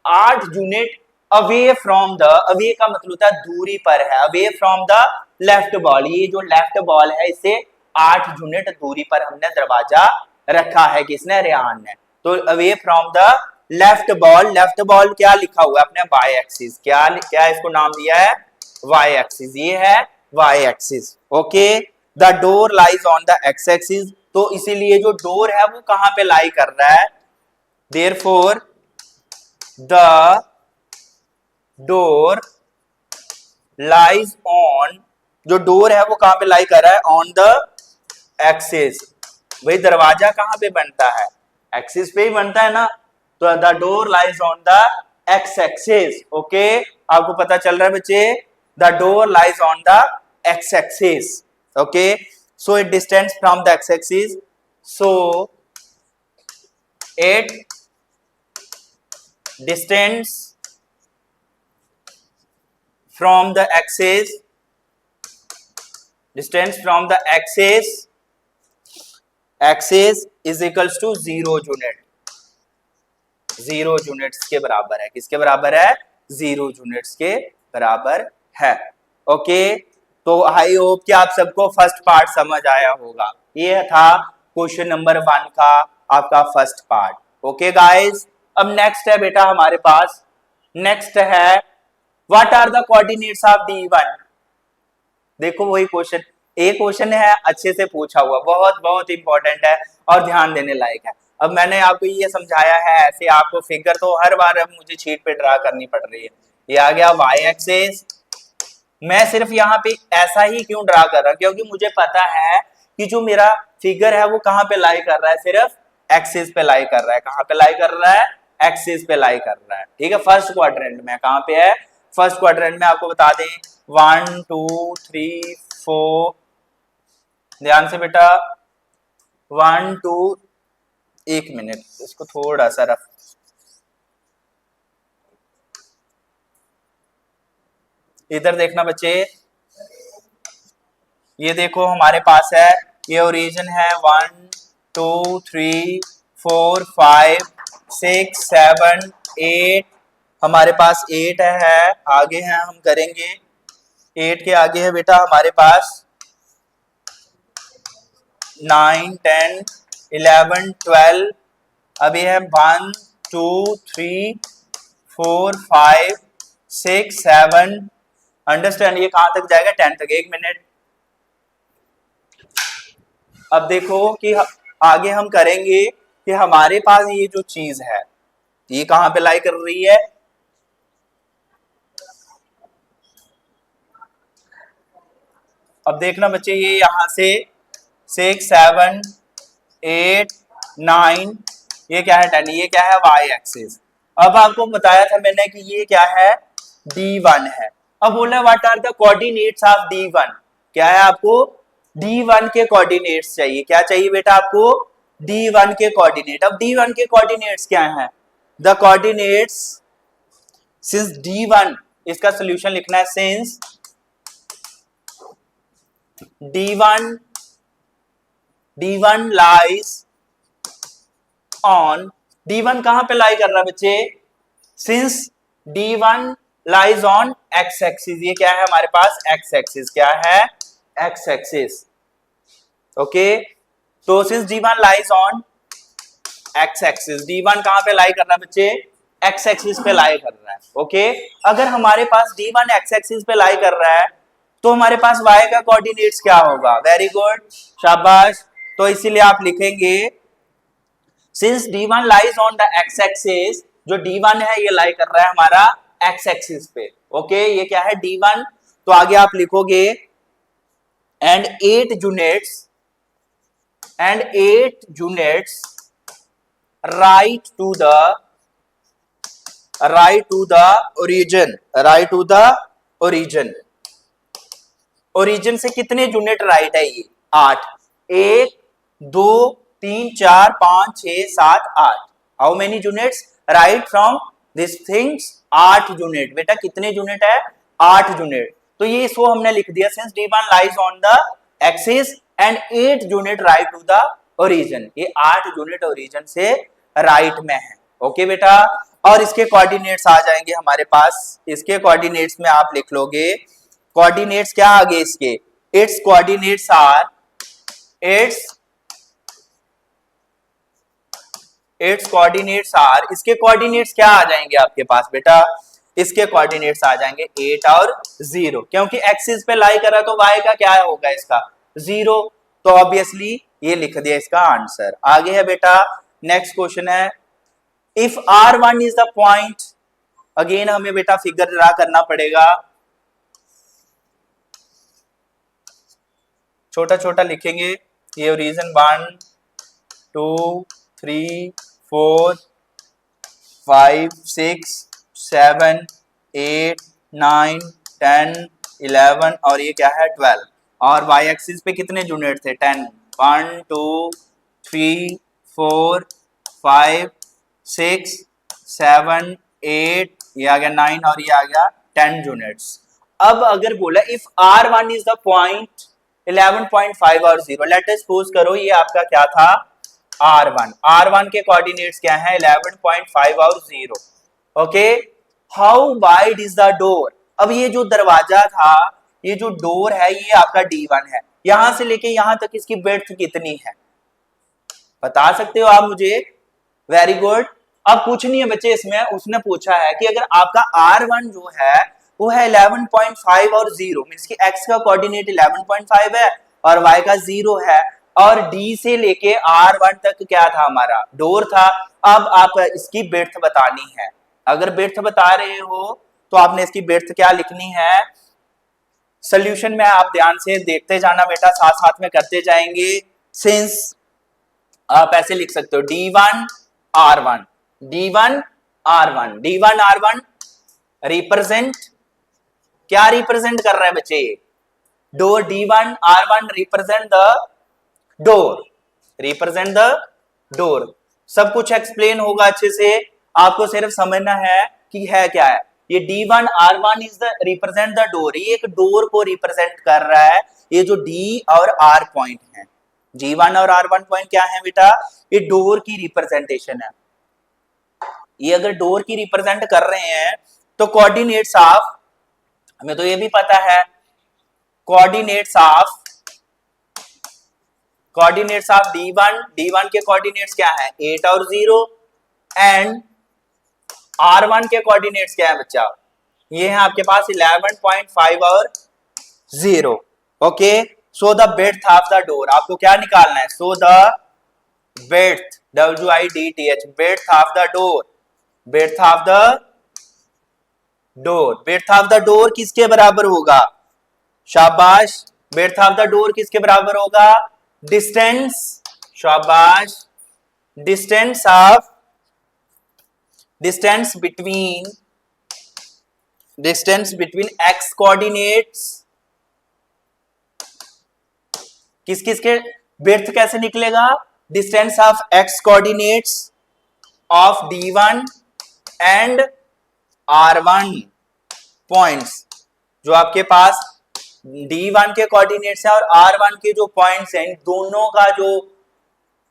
8 unit away from the, away का मतलब होता है दूरी पर है, away from the left ball, ये जो लेफ्ट बॉल है इससे 8 यूनिट दूरी पर हमने दरवाजा रखा है, किसने, रेहान ने। तो away from the left ball, left ball क्या लिखा हुआ है अपने वाई एक्सिस, क्या क्या इसको नाम दिया है, वाई एक्सिस, ये है Y axis. Okay, the door lies on the x axis, तो इसीलिए जो डोर है वो कहां पे लाई कर रहा है, therefore the door lies on, जो डोर है वो कहां पे लाई कर रहा है, ऑन द एक्सिस। भाई दरवाजा कहां पे बनता है, एक्सिस पे ही बनता है ना, तो the door lies on the x axis. Okay, आपको पता चल रहा है बच्चे, the door lies on the x axis. Okay, so it distance from the x axis, so it distance from the axis, distance from the axis is equals to 0 unit, 0 units के बराबर है, किसके बराबर है, 0 यूनिट्स के बराबर है। Okay, तो आई होप कि आप सबको फर्स्ट पार्ट समझ आया होगा, ये था क्वेश्चन नंबर 1 का आपका फर्स्ट पार्ट। ओके गाइस, अब नेक्स्ट है बेटा हमारे पास, नेक्स्ट है what are the coordinates of D1। देखो वही क्वेश्चन, एक क्वेश्चन है अच्छे से पूछा हुआ, बहुत बहुत इंपॉर्टेंट है और ध्यान देने लायक है। अब मैंने आपको ये समझाया है, ऐसे आपको फिगर तो हर बार अब मुझे शीट पे ड्रा करनी पड़ रही है। ये आ गया वाई एक्सिस, मैं सिर्फ यहाँ पे ऐसा ही क्यों ड्रा कर रहा हूं, क्योंकि मुझे पता है कि जो मेरा फिगर है वो कहाँ पे लाई कर रहा है, सिर्फ एक्सिस पे लाई कर रहा है, कहाँ पे लाई कर रहा है, एक्सिस पे लाई कर रहा है। ठीक है, फर्स्ट क्वाड्रेंट में कहाँ पे है, फर्स्ट क्वाड्रेंट में आपको बता दें 1 2 3 4, ध्यान से बेटा 1 2, एक मिनट इसको थोड़ा सा रफ, इधर देखना बच्चे, ये देखो हमारे पास है, ये ओरिजिन है 1 2 3 4 5 6 7 8, हमारे पास 8 है, आगे है हम करेंगे 8 के आगे है बेटा हमारे पास 9 10 11 12, अभी है 1 2 3 4 5 6 7, अंडरस्टैंड, ये कहां तक जाएगा 10 तक, एक मिनट। अब देखो कि आगे हम करेंगे कि हमारे पास ये जो चीज है ये कहां पे लाई कर रही है, अब देखना बच्चे, ये यहां से 6 7 8 9, ये क्या है 10, ये क्या है वाई एक्सिस। अब आपको बताया था मैंने कि ये क्या है, D1 है। अब बोला what are the coordinates of D1, क्या है आपको D1 के कोऑर्डिनेट्स चाहिए, क्या चाहिए बेटा आपको, D1 के कोऑर्डिनेट। अब D1 के कोऑर्डिनेट्स क्या हैं, द कोऑर्डिनेट्स सिंस D1, इसका सॉल्यूशन लिखना है, since D1 lies on, D1 कहां पे लाई कर रहा है बच्चे, since D1 lies on x axis, ये क्या है हमारे पास एक्स एक्सिस, क्या है एक्स एक्सिस। ओके, तो since D1 lies on x axis, D1 कहां पे लाई कर रहा है बच्चे, एक्स एक्सिस पे लाई कर रहा है। ओके, अगर हमारे पास D1 एक्स एक्सिस पे लाई कर रहा है तो हमारे पास y का कोऑर्डिनेट्स क्या होगा, वेरी गुड, शाबाश। तो इसीलिए आप लिखेंगे since D1 lies on the x axis, जो D1 है ये लाई कर रहा है हमारा एक्स एक्सिस पे। ओके, ये क्या है D1, तो आगे आप लिखोगे and 8 units right to the origin से कितने यूनिट राइट है, ये 8, 1 2 3 4 5 6 7 8। How many units? Right from this things 8 unit. बेटा कितने यूनिट है? 8 यूनिट। तो ये इसको हमने लिख दिया since D1 lies on the axis and 8 unit right to the origin. ये 8 यूनिट ओरिजिन से राइट में है। ओके बेटा, और इसके कोऑर्डिनेट्स आ जाएंगे हमारे पास। इसके कोऑर्डिनेट्स में आप लिख लोगे, कोऑर्डिनेट्स क्या आगे इसके? Its coordinates are its coordinates are, इसके कोऑर्डिनेट्स क्या आ जाएंगे आपके पास बेटा? इसके कोऑर्डिनेट्स आ जाएंगे 8 और 0, क्योंकि एक्सिस पे लाई कर रहा तो y का क्या होगा इसका? 0। तो ऑब्वियसली ये लिख दिया इसका आंसर। आगे है बेटा, नेक्स्ट क्वेश्चन है, if R1 is the point, again हमें बेटा फिगर ड्रा करना पड़ेगा, छोटा छोटा लिखेंगे। ये रीजन 1 2 3 4 5 6 7 8 9 10 11 और ये क्या है 12। और y एक्सिस पे कितने यूनिट थे? 10। 1 2 3 4 5 6 7 8, ये आ गया 9 और ये आ गया 10 यूनिट्स। अब अगर बोला if R1 is the point 11.5 और 0, लेट अस सपोज करो ये आपका क्या था? R1 के कोऑर्डिनेट्स क्या है? 11.5 और 0। Okay, how wide is the door? अब ये जो दरवाजा था, ये जो डोर है, ये आपका D1 है, यहां से लेके यहां तक इसकी ब्रेड्थ कितनी है? बता सकते हो आप मुझे? Very good. अब कुछ नहीं है बच्चे इसमें, उसने पूछा है कि अगर आपका R1 जो है वो है 11.5 और 0, मींस कि x का कोऑर्डिनेट 11.5 है और y का 0 है, और D से लेके R1 तक क्या था हमारा? डोर था। अब आप इसकी ब्रेड्थ बतानी है। अगर ब्रेड्थ बता रहे हो तो आपने इसकी ब्रेड्थ क्या लिखनी है? सोल्यूशन में आप ध्यान से देखते जाना बेटा, साथ साथ में करते जाएंगे। सिंस आप ऐसे लिख सकते हो D1 R1, D1 R1, D1 R1 represent, क्या रिप्रेजेंट कर रहा है बच्चे? Door. D1 R1 represent the door, represent the door. सब कुछ एक्सप्लेन होगा अच्छे से, आपको सिर्फ समझना है कि है क्या है। ये D1 R1 is the represent the door, ये एक डोर को रिप्रेजेंट कर रहा है। ये जो D और R पॉइंट है, G1 और R1 पॉइंट क्या है बेटा? ये डोर की रिप्रेजेंटेशन है। ये अगर डोर की रिप्रेजेंट कर रहे हैं तो कोऑर्डिनेट्स ऑफ, हमें तो ये भी पता है, कोऑर्डिनेट्स ऑफ D1 के कोऑर्डिनेट्स क्या है? 8 और 0, एंड R1 के कोऑर्डिनेट्स क्या है बच्चा? ये है आपके पास 11.5 और 0। Okay, so the breadth of the door, आपको क्या निकालना है? So the breadth, WIDTH, breadth of the door, breadth of the door, breadth of the door किसके बराबर होगा? शाबाश, ब्रेड्थ ऑफ द डोर किसके बराबर होगा? डिस्टेंस, शाबाश, distance of, distance between x coordinates, किस किस के ब्रेड्थ कैसे निकलेगा? Distance of x coordinates of D1 and R1 points, जो आपके पास D1 के कोऑर्डिनेट्स है और R1 के जो पॉइंट्स हैं, दोनों का जो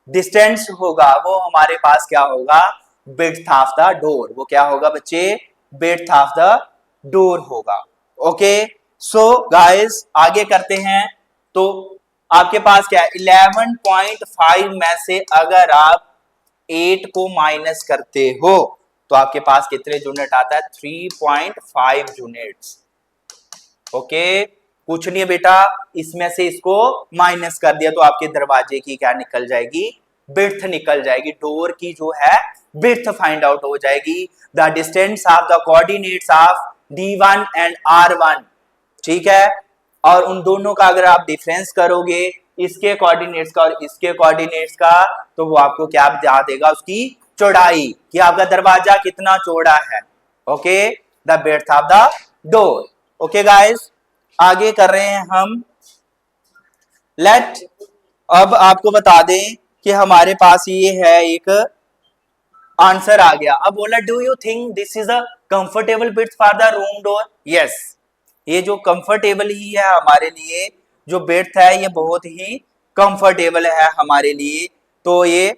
डिस्टेंस होगा वो हमारे पास क्या होगा? Breadth of the door. वो क्या होगा बच्चे? ब्रेड्थ ऑफ द डोर होगा। ओके, सो गाइस आगे करते हैं। तो आपके पास क्या है? 11.5 में से अगर आप 8 को माइनस करते हो तो आपके पास कितने यूनिट आता है? 3.5 यूनिट्स। ओके, कुछ नहीं है बेटा, इसमें से इसको माइनस कर दिया तो आपके दरवाजे की क्या निकल जाएगी? ब्रेड्थ निकल जाएगी। डोर की जो है ब्रेड्थ फाइंड आउट हो जाएगी। The distance of the coordinates of D1 and R1, ठीक है। और उन दोनों का अगर आप डिफरेंस करोगे, इसके कोऑर्डिनेट्स का और इसके कोऑर्डिनेट्स का, तो वो आपको क्या बता देगा? उसकी चौड़ाई, कि आपका दरवाजा कितना चौड़ा है। Okay, the breadth of the door. Okay guys, आगे कर रहे हैं हम। लेट, अब आपको बता दें कि हमारे पास ये है एक आंसर आ गया। अब बोला do you think this is a comfortable bit for the room door? Yes, ये जो कंफर्टेबल ही है हमारे लिए, जो बिट है ये बहुत ही कंफर्टेबल है हमारे लिए। तो ये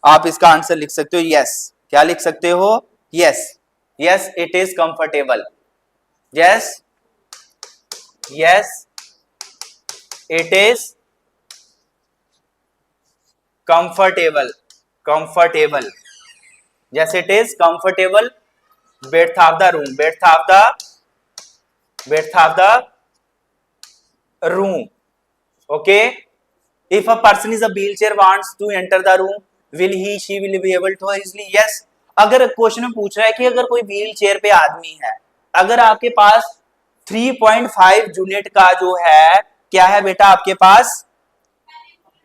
आप इसका आंसर लिख सकते हो यस। क्या लिख सकते हो? Yes, yes it is comfortable. Yes, yes it is comfortable, comfortable. yes it is comfortable width of the room, width of the room. Okay, if a person is a wheelchair wants to enter the room, will he she will be able to easily? yes, अगर question में पूछ रहा है कि अगर कोई wheel chair पे आदमी है, अगर आपके पास 3.5 यूनिट का जो है क्या है बेटा आपके पास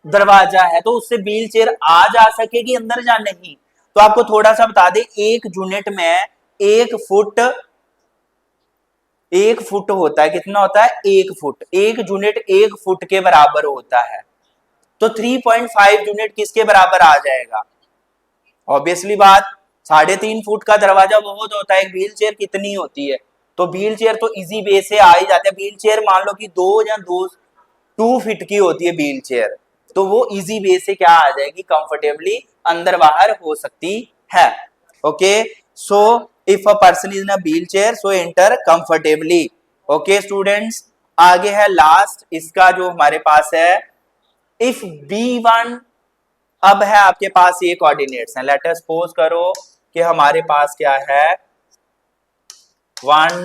दरवाजा है, तो उससे व्हील चेयर आ जा सकेगी अंदर या नहीं? तो आपको थोड़ा सा बता दें, एक यूनिट में 1 फुट, 1 फुट होता है। कितना होता है? 1 फुट। एक यूनिट 1 फुट के बराबर होता है। तो 3.5 यूनिट किसके बराबर आ जाएगा? ऑब्वियसली बात, 3.5 फुट का दरवाजा बहुत होता है। एक व्हील चेयर कितनी होती है? तो व्हील चेयर तो इजी वे से आ ही जाते हैं। व्हील चेयर मान लो कि 2 फीट की होती है व्हील चेयर, तो वो इजी वे से क्या आ जाएगी? कंफर्टेबली अंदर बाहर हो सकती है। Okay, so if a person is in a wheel chair so enter comfortably. Okay students, आगे है लास्ट इसका जो हमारे पास है, इफ B1, अब है आपके पास ये कोऑर्डिनेट्स हैं। लेट अस सपोज करो कि हमारे पास क्या है 1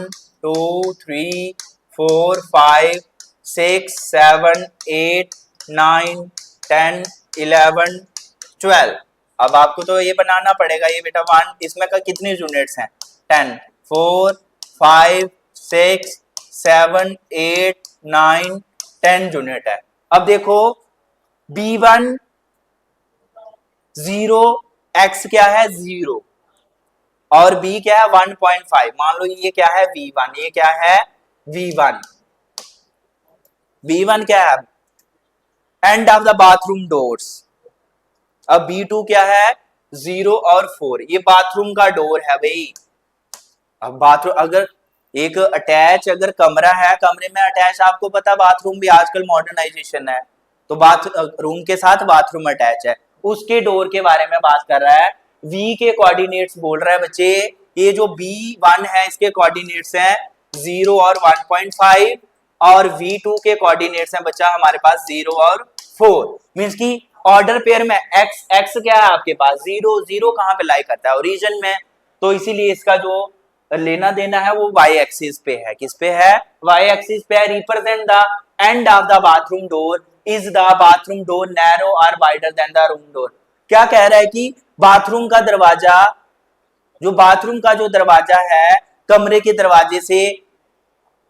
2 3 4 5 6 7 8 9 10 11 12। अब आपको तो ये बनाना पड़ेगा ये बेटा 1, इसमें का कितने यूनिट्स हैं? 10, 4 5 6 7 8 9 10 यूनिट है। अब देखो B1 0, x क्या है 0 और b क्या है 1.5। मान लो ये क्या है V1, ये क्या है V1, B1 क्या है? And of the bathroom doors. अब B2 क्या है? 0 और 4, ये बाथरूम का डोर है भाई। अब बाथरूम अगर एक अटैच अगर कमरा है, कमरे में अटैच, आपको पता बाथरूम भी आजकल मॉडर्नाइजेशन है, तो बाथ रूम के साथ बाथरूम अटैच है, उसके डोर के बारे में बात कर रहा है। V के कोऑर्डिनेट्स बोल रहा है बच्चे, ये जो B1 है इसके कोऑर्डिनेट्स हैं 0 और 1.5 और V2 के कोऑर्डिनेट्स हैं बच्चा हमारे पास 0 और 4। मींस की ऑर्डर पेयर में x क्या है आपके पास 0, 0 कहां पे लाई करता है? ओरिजिन में। तो इसीलिए इसका जो लेना देना है वो y एक्सिस पे है। किस पे है? y एक्सिस पे है। Represent the end of the bathroom door, is the bathroom door narrow और wider than the room door. क्या कह रहा है कि बाथरूम का दरवाजा, जो बाथरूम का जो दरवाजा है कमरे के दरवाजे से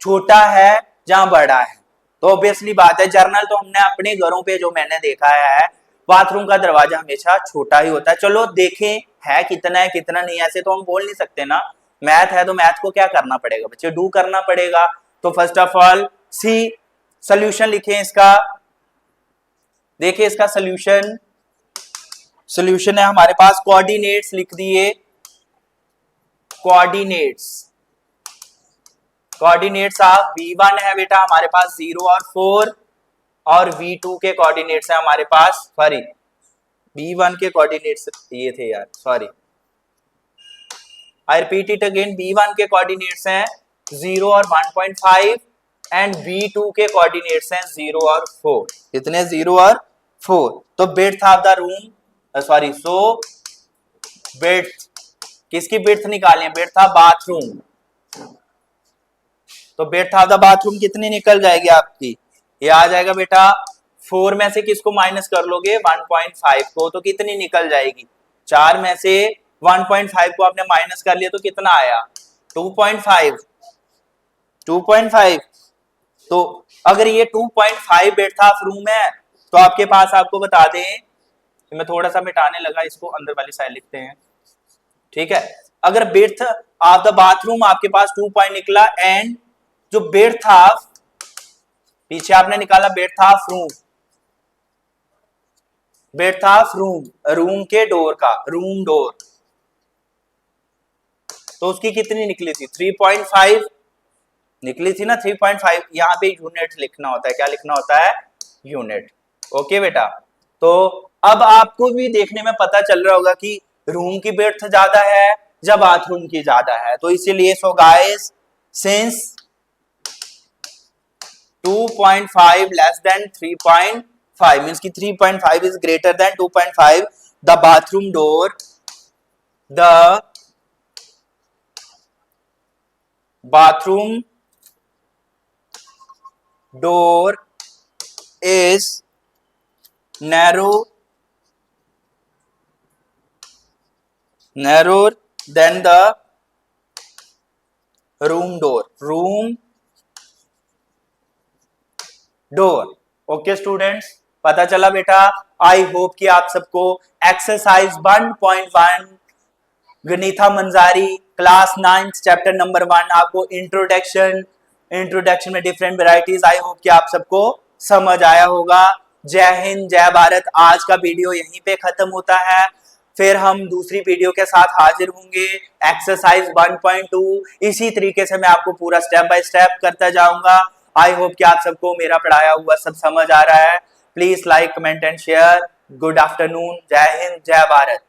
छोटा है या बड़ा है? तो ऑब्वियसली बात है, जर्नल तो हमने अपने घरों पे जो मैंने देखा है बाथरूम का दरवाजा हमेशा छोटा ही होता है। चलो देखें है कितना नहीं, ऐसे तो हम बोल नहीं सकते ना। मैथ है तो मैथ को क्या करना पड़ेगा बच्चे? डू करना पड़ेगा। तो first of all see solution लिखें इसका। देखिए इसका सोल्यूशन, सोल्यूशन है हमारे पास कोऑर्डिनेट्स लिख दिए। कोऑर्डिनेट्स, कोऑर्डिनेट्स ऑफ V1 है बेटा हमारे पास 0 और 4 और V2 के कोऑर्डिनेट्स है हमारे पास, सॉरी B1 के कोऑर्डिनेट्स ये थे यार, sorry I repeat it again. B1 के कोऑर्डिनेट्स हैं 0 और 1.5 एंड V2 के कोऑर्डिनेट्स हैं 0 और 4। कितने? 0 और 4। तो width of the room, sorry so width, किसकी विड्थ निकालें? Width of bathroom. तो विड्थ ऑफ द बाथरूम कितनी निकल जाएगी आपकी? ये आ जाएगा बेटा 4 में से किसको माइनस कर लोगे? 1.5 को, तो कितनी निकल जाएगी? 4 में से 1.5 को आपने माइनस कर लिया तो कितना आया? 2.5। 2.5। तो अगर ये 2.5 विड्थ ऑफ रूम है तो आपके पास, आपको बता दें, मैं थोड़ा सा मिटाने लगा इसको, अंदर वाली साइड लिखते हैं, ठीक है। अगर विड्थ ऑफ द बाथरूम आपके पास 2 पॉइंट निकला एंड जो विड्थ ऑफ, पीछे आपने निकाला width of room, width of room, room के डोर का, रूम डोर, तो उसकी कितनी निकली थी? 3.5 निकली थी ना, 3.5। यहाँ पे यूनिट लिखना होता है, क्या लिखना होता है? यूनिट। ओके बेटा, तो अब आपको भी देखने में पता चल रहा होगा कि रूम की विड्थ ज्यादा है या बाथरूम की ज्यादा है, तो इसीलिए so guys since 2.5 less than 3.5 means कि 3.5 is greater than 2.5, the bathroom door, the bathroom door is narrower than the room door, room door. Okay students, पता चला बेटा? आई होप कि आप सबको एक्सरसाइज 1.1 गणिथा मंजारी क्लास 9 चैप्टर नंबर 1 आपको introduction में different varieties, I hope कि आप सबको समझ आया होगा। जय हिंद, जय भारत। आज का वीडियो यहीं पे खत्म होता है, फिर हम दूसरी वीडियो के साथ हाजिर होंगे एक्सरसाइज 1.2। इसी तरीके से मैं आपको पूरा स्टेप बाय स्टेप करता जाऊंगा। आई होप कि आप सबको मेरा पढ़ाया हुआ सब समझ आ रहा है। Please like, comment and share. Good afternoon, जय हिंद, जय भारत।